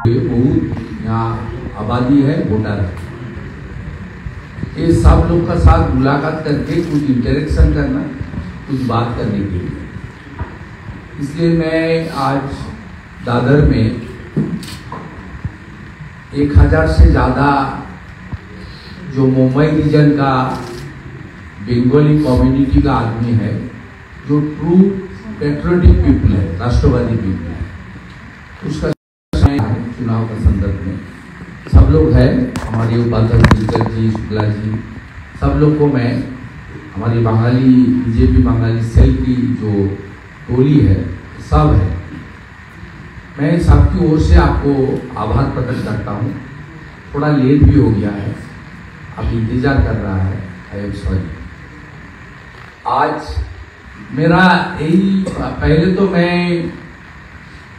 बहुत यहाँ आबादी है, वोटर है, ये सब लोग का साथ मुलाकात करके कुछ इंटरेक्शन करना, कुछ बात करने के लिए। इसलिए मैं आज दादर में 1000 से ज़्यादा जो मुंबई रीजन का बंगाली कम्युनिटी का आदमी है, जो ट्रू पेट्रियोटिक पीपल है, राष्ट्रवादी पीपल है, उसका चुनाव का संदर्भ में सब लोग हैं। हमारे उपाध्यक्ष जी, शुक्ला जी, सब लोग को मैं हमारी बंगाली बीजेपी बंगाली सेल की जो टोली है, सब है, मैं सबकी ओर से आपको आभार प्रकट करता हूँ। थोड़ा लेट भी हो गया है, आप इंतजार कर रहा है, आई एम सॉरी। आज मेरा यही, पहले तो मैं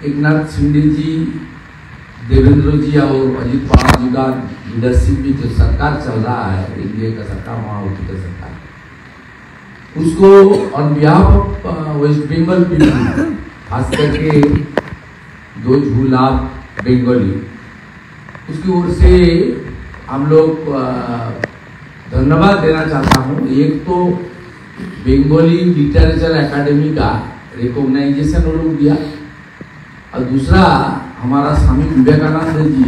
एकनाथ शिंदे जी, देवेंद्र जी और अजित पवार जी का लीडरशिप में जो सरकार चल रहा है, एनडीए का सरकार, महायुति का सरकार, उसको on behalf of West Bengal people, खास करके दो झूला बंगाली, उसकी ओर से हम लोग धन्यवाद देना चाहता हूँ। एक तो बंगाली लिटरेचर एकेडमी का रिकॉग्नाइजेशन वो लोग दिया, और दूसरा हमारा स्वामी विवेकानंद जी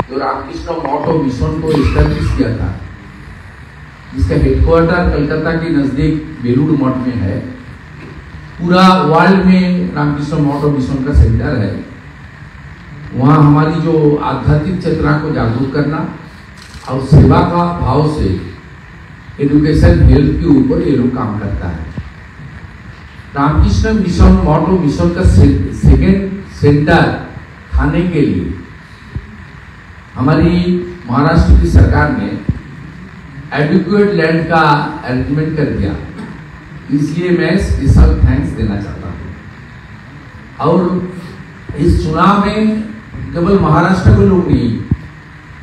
जो रामकृष्ण मठ और मिशन को एस्टैब्लिश किया था, जिसका हेडक्वार्टर कलकत्ता के नजदीक बेलूर मठ में है। पूरा वर्ल्ड में रामकृष्ण मठ और मिशन का सेंटर है। वहाँ हमारी जो आध्यात्मिक चेतना को जागरूक करना और सेवा का भाव से एजुकेशन हेल्थ के ऊपर ये लोग काम करता है। रामकृष्ण मिशन मठ और मिशन का सेकेंड सेंटर खाने के लिए हमारी महाराष्ट्र की सरकार ने एडिक्वेट लैंड का अरेंजमेंट कर दिया, इसलिए मैं स्पेशल थैंक्स देना चाहता हूँ। और इस चुनाव में केवल महाराष्ट्र के लोग नहीं,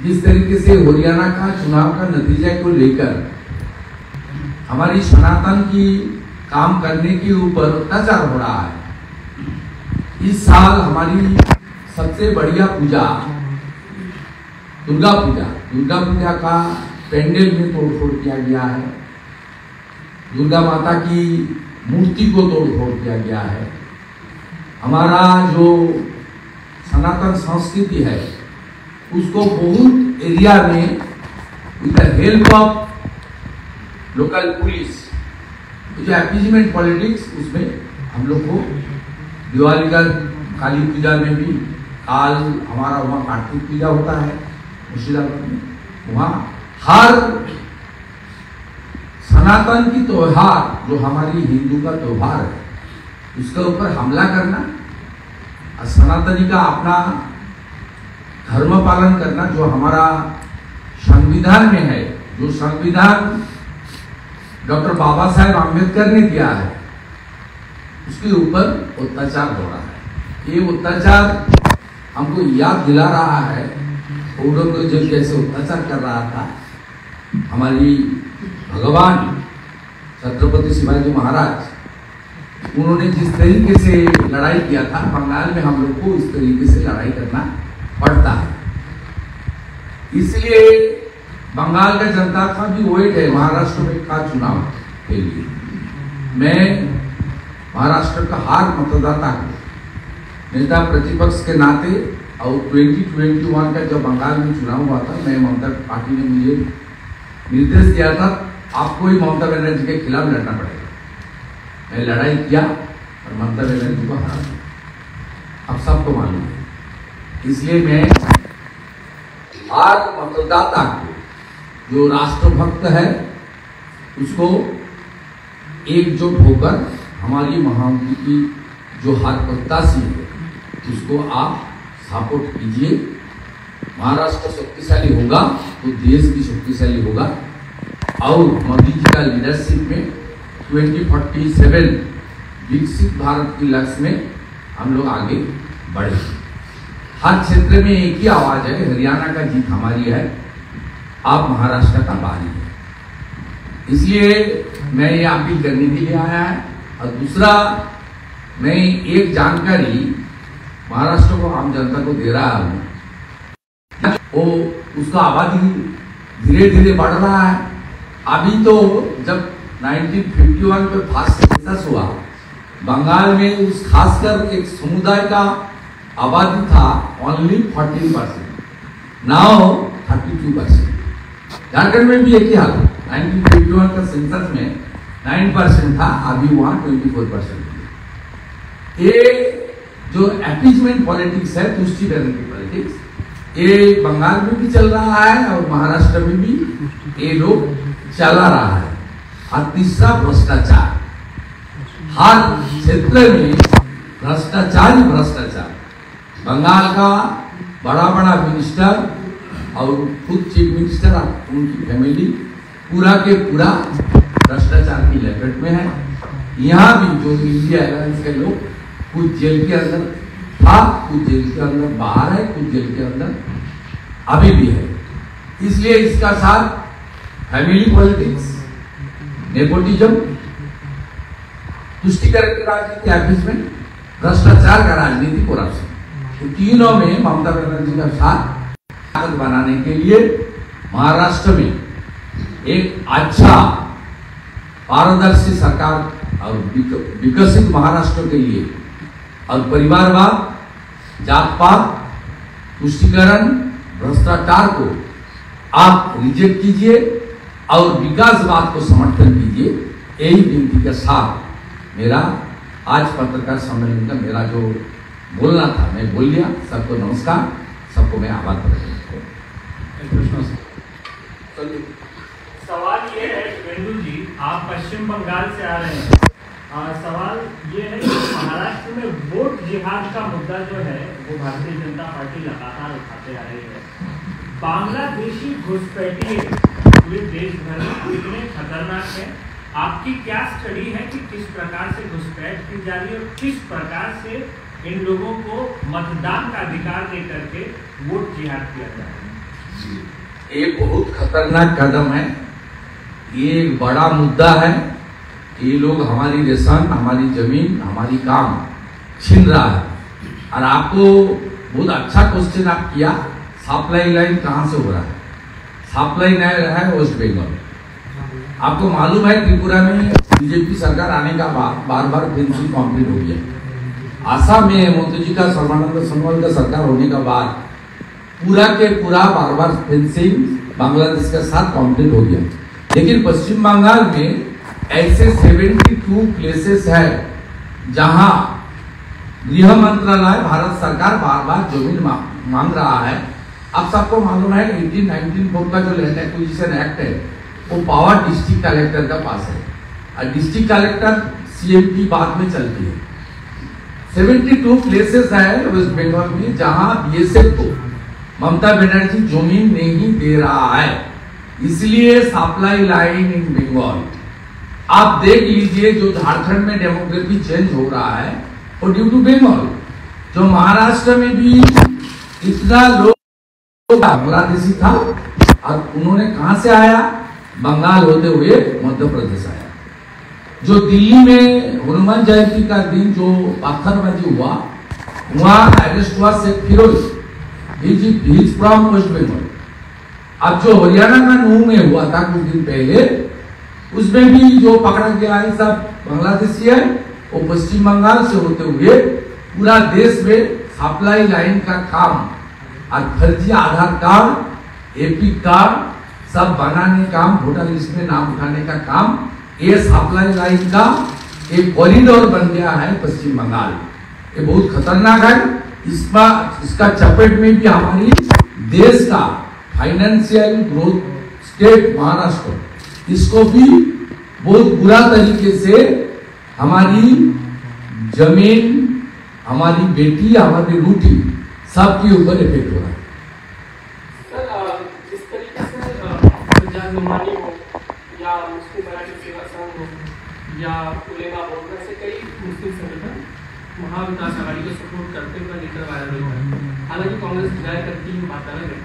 जिस तरीके से हरियाणा का चुनाव का नतीजा को लेकर हमारी सनातन की काम करने के ऊपर अत्याचार हो रहा है। इस साल हमारी सबसे बढ़िया पूजा दुर्गा पूजा का पेंडल में तोड़फोड़ किया गया है, दुर्गा माता की मूर्ति को तोड़फोड़ किया गया है। हमारा जो सनातन संस्कृति है, उसको बहुत एरिया में with the help of local police, जो अपीजमेंट पॉलिटिक्स, उसमें हम लोग को दिवाली का, काली पूजा में भी, काल हमारा वहाँ कार्तिक पूजा होता है मुर्शिदाबाद में, वहाँ हर सनातन की त्योहार जो हमारी हिंदू का त्योहार है, उसके ऊपर हमला करना और सनातनी का अपना धर्म पालन करना, जो हमारा संविधान में है, जो संविधान डॉक्टर बाबा साहेब आम्बेडकर ने दिया है, उसके ऊपर अत्याचार हो रहा है। ये अत्याचार हमको याद दिला रहा है औरंगजेब जैसे अत्याचार कर रहा था हमारी भगवान छत्रपति शिवाजी महाराज। उन्होंने जिस तरीके से लड़ाई किया था, बंगाल में हम लोग को इस तरीके से लड़ाई करना पड़ता है। इसलिए बंगाल का जनता का भी वेट है महाराष्ट्र में का चुनाव के लिए। मैं महाराष्ट्र का हर मतदाता को नेता प्रतिपक्ष के नाते, और 2021 का जब बंगाल में चुनाव हुआ था, मैं ममता पार्टी ने मुझे निर्देश दिया था, आपको ही ममता बनर्जी के खिलाफ लड़ना पड़ेगा। मैं लड़ाई किया और ममता बनर्जी को हरा दिया, अब सबको मालूम है। इसलिए मैं हर मतदाता को जो राष्ट्रभक्त है, उसको एकजुट होकर हमारी महायुति की जो हर प्रत्याशी है, उसको आप सपोर्ट कीजिए। महाराष्ट्र शक्तिशाली होगा तो देश भी शक्तिशाली होगा, और मोदी जी का लीडरशिप में 2047 विकसित भारत की लक्ष्य में हम लोग आगे बढ़े। हर क्षेत्र में एक ही आवाज है, हरियाणा का जीत हमारी है, आप महाराष्ट्र का बारी है। इसलिए मैं ये अपील करने के लिए आया है। और दूसरा, मैं एक जानकारी महाराष्ट्र को, आम जनता को दे रहा है, वो उसका आबादी धीरे धीरे बढ़ रहा है। अभी तो जब 1951 में फास्ट सेंसस हुआ, बंगाल में उस खासकर एक समुदाय का आबादी था ओनली 14%, नाउ 32%। झारखंड में भी एक ही हाल है, 1951 का सेंसस में 9% था, अभी वहां 24%। ये जो अपीजमेंट पॉलिटिक्स है, तुष्टिकरण की पॉलिटिक्स, ये बंगाल में भी चल रहा है और महाराष्ट्र में भी ये लोग चला रहा है। और तीसरा भ्रष्टाचार, हर क्षेत्र में भ्रष्टाचार ही भ्रष्टाचार। बंगाल का बड़ा बड़ा मिनिस्टर और खुद चीफ मिनिस्टर, उनकी फैमिली पूरा के पूरा भ्रष्टाचार की लपेट में है। यहाँ भी जो इंडिया अलायंस के लोग, कुछ जेल के अंदर था, कुछ जेल के अंदर बाहर है, कुछ जेल के अंदर अभी भी है। इसलिए इसका साथ फैमिली पॉलिटिक्स, नेपोटिज्म, तुष्टिकरण की राजनीति, अपीजमेंट, भ्रष्टाचार का राजनीति, करप्शन, तो तीनों में ममता बनर्जी का साथ बनाने के लिए महाराष्ट्र में एक अच्छा पारदर्शी सरकार और विकसित महाराष्ट्र के लिए और परिवारवाद, जात पात, तुष्टिकरण, भ्रष्टाचार को आप रिजेक्ट कीजिए और विकासवाद को समर्थन कीजिए। यही विनती के साथ मेरा आज पत्रकार सम्मेलन का मेरा जो बोलना था मैं बोल लिया। सबको नमस्कार, सबको मैं आभार प्रकट करता हूं। सवाल ये है वेंदु जी, आप पश्चिम बंगाल से आ रहे हैं, सवाल ये है कि महाराष्ट्र में वोट जिहाद का मुद्दा जो है वो भारतीय जनता पार्टी लगातार उठाते आ रही है। बांग्लादेशी घुसपैठिए पूरे देश भर में कितने खतरनाक है, आपकी क्या स्टडी है कि किस प्रकार से घुसपैठ की जा रही है और किस प्रकार से इन लोगों को मतदान का अधिकार दे करके वोट जिहाद किया जा रहा है? ये बहुत खतरनाक कदम है, ये एक बड़ा मुद्दा है। ये लोग हमारी रेशन, हमारी जमीन, हमारी काम छीन रहा है। और आपको बहुत अच्छा क्वेश्चन आप किया, सप्लाई लाइन कहाँ से हो रहा है? सप्लाई लाइन है वेस्ट बंगाल। आपको मालूम है त्रिपुरा में बीजेपी सरकार आने का बार बार फेंसिंग कंप्लीट हो गया। आसाम में मोदी जी का, सर्बानंद सोनोवाल का सरकार होने का बाद पूरा के पूरा बार बार फेंसिंग बांग्लादेश के साथ कंप्लीट हो गया। लेकिन पश्चिम बंगाल में ऐसे 72 प्लेसेस है जहां गृह मंत्रालय, भारत सरकार बार बार जमीन मांग रहा है। आप सबको मालूम है 1894 का जो लैंड एक्विजिशन एक्ट है वो पावर डिस्ट्रिक्ट कलेक्टर का पास है और डिस्ट्रिक्ट कलेक्टर सीएम की बात में चलती है। 72 प्लेसेस है वेस्ट बंगाल में जहां बीएसएफ को ममता बनर्जी जमीन नहीं दे रहा है, इसलिए सप्लाई लाइन इन बंगाल। आप देख लीजिए जो झारखंड में डेमोग्राफी चेंज हो रहा है वो ड्यू टू बंगाल। जो महाराष्ट्र में भी इतना लोग बांग्लादेशी था और उन्होंने कहां से आया? बंगाल होते हुए मध्य प्रदेश आया। जो दिल्ली में हनुमान जयंती का दिन जो पत्थरबाजी हुआ, वहां अरेस्ट हुआ शेख फिरोज, फ्रॉम वेस्ट बंगाल। अब जो हरियाणा का नूह में हुआ था कुछ दिन पहले, उसमें भी जो पकड़ा गया है सब बांग्लादेशी है, वो पश्चिम बंगाल से होते हुए पूरा देश में सप्लाई लाइन का काम और फर्जी आधार कार्ड, एपी कार्ड सब बनाने का, वोटर लिस्ट में नाम उठाने का काम, ये सप्लाई लाइन का एक कॉरिडोर बन गया है पश्चिम बंगाल। ये बहुत खतरनाक है। इसका चपेट में भी हमारी देश का फाइनेंशियल ग्रोथ स्टेट महाराष्ट्र, इसको भी बहुत बुरा तरीके से हमारी जमीन, हमारी बेटी, हमारी रोटी सबके ऊपर इफेक्ट हो रहा है। जिस तरीके से पंजाब निमानी हो या मुस्लिम मराठी सेवा संघ हो या उलेमा बोर्ड में से कई मुस्लिम संगठन महाविकास आघाड़ी को सपोर्ट करते हुए लेकर वायरल हुआ है। हालांकि कांग्रेस डिजायर करती है, बात अलग है,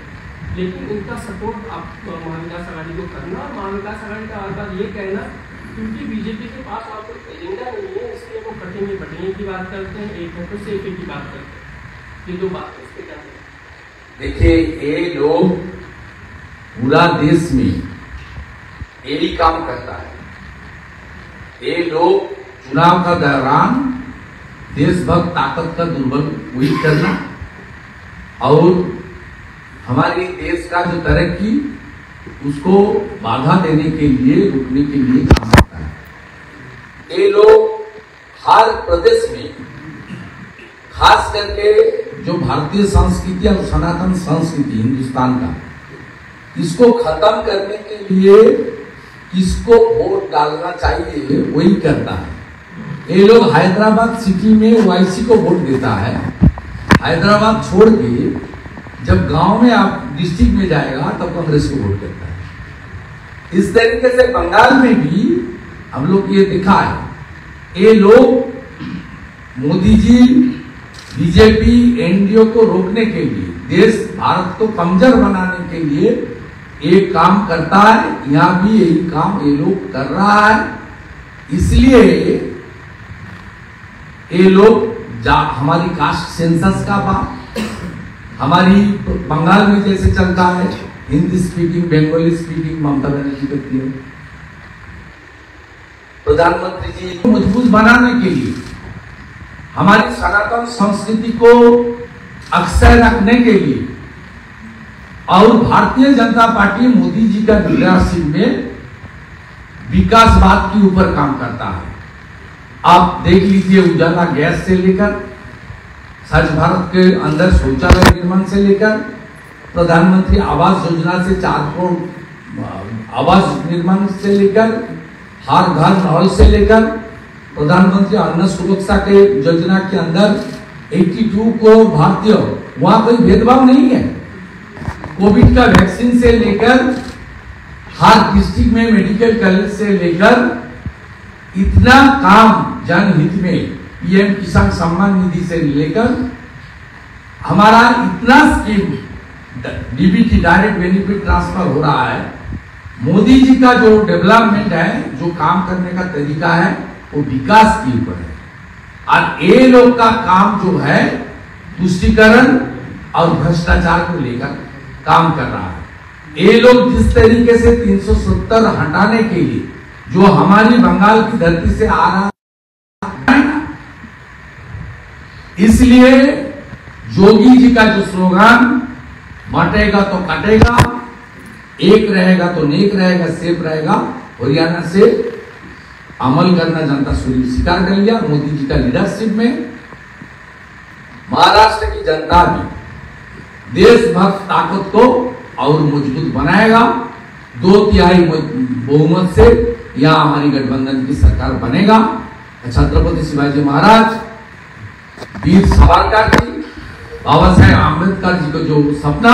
लेकिन इनका सपोर्ट आप महाविकास आघाड़ी को करना और महाविकास आघाड़ी का बार ये कहना क्योंकि बीजेपी के पास और कोई एजेंडा नहीं है इसलिए वो कटेंगे बटेंगे की बात करते हैं, एक है तो सेफे की बात करते हैं। ये जो बात है इसके क्या है? देखिए, ये लोग पूरा देश में यही काम करता है। ये लोग चुनाव का दौरान देशभक्त ताकत का दुर्बल करना और हमारे देश का जो तरक्की उसको बाधा देने के लिए, रुकने के लिए काम करता है। ये लोग हर प्रदेश में, खास करके जो भारतीय संस्कृति और सनातन संस्कृति हिंदुस्तान का, इसको खत्म करने के लिए किसको वोट डालना चाहिए वही करता है। ये लोग हैदराबाद सिटी में ओवैसी को वोट देता है। हैदराबाद छोड़ के जब गांव में आप डिस्ट्रिक्ट में जाएगा तब कांग्रेस को वोट करता है। इस तरीके से बंगाल में भी हम लोग ये देखा है। ये लोग मोदी जी, बीजेपी, एनडीए को रोकने के लिए, देश भारत को कमजोर बनाने के लिए एक काम करता है। यहाँ भी यही काम ये लोग कर रहा है। इसलिए ये लोग हमारी कास्ट सेंसस का बात, हमारी बंगाल में जैसे चलता है हिंदी स्पीकिंग, बंगाली स्पीकिंग ममता बनर्जी करती है। प्रधानमंत्री जी को मजबूत बनाने के लिए, हमारी सनातन संस्कृति को अक्षय रखने के लिए, और भारतीय जनता पार्टी मोदी जी का लीडरशिप में विकासवाद के ऊपर काम करता है। आप देख लीजिए, उजाला गैस से लेकर स्वच्छ भारत के अंदर शौचालय निर्माण से लेकर प्रधानमंत्री आवास योजना से 4 करोड़ आवास निर्माण से लेकर, हर घर नल से लेकर, प्रधानमंत्री अन्न सुरक्षा के योजना के अंदर 82 करोड़ भारतीय, वहां कोई भेदभाव नहीं है। कोविड का वैक्सीन से लेकर, हर डिस्ट्रिक्ट में मेडिकल कॉलेज से लेकर, इतना काम जनहित में पीएम किसान सम्मान निधि से लेकर, हमारा इतना scheme DBT, direct benefit transfer हो रहा है। मोदी जी का जो डेवलपमेंट है, जो काम करने का तरीका है, वो विकास के ऊपर है। और ये लोग का काम जो है तुष्टीकरण और भ्रष्टाचार को लेकर काम कर रहा है। ये लोग जिस तरीके से 370 हटाने के लिए जो हमारी बंगाल की धरती से आ रहा है, इसलिए योगी जी का जो स्लोगन, मटेगा तो कटेगा, एक रहेगा तो नेक रहेगा, सेफ रहेगा, हरियाणा से अमल करना जनता स्वीकार कर लिया। मोदी जी का लीडरशिप में महाराष्ट्र की जनता भी देशभक्त ताकत को और मजबूत बनाएगा। 2/3 बहुमत से यहाँ हमारी गठबंधन की सरकार बनेगा। छत्रपति शिवाजी महाराज, वीर सावरकर जी, बाबा साहेब आंबेडकर जी को जो सपना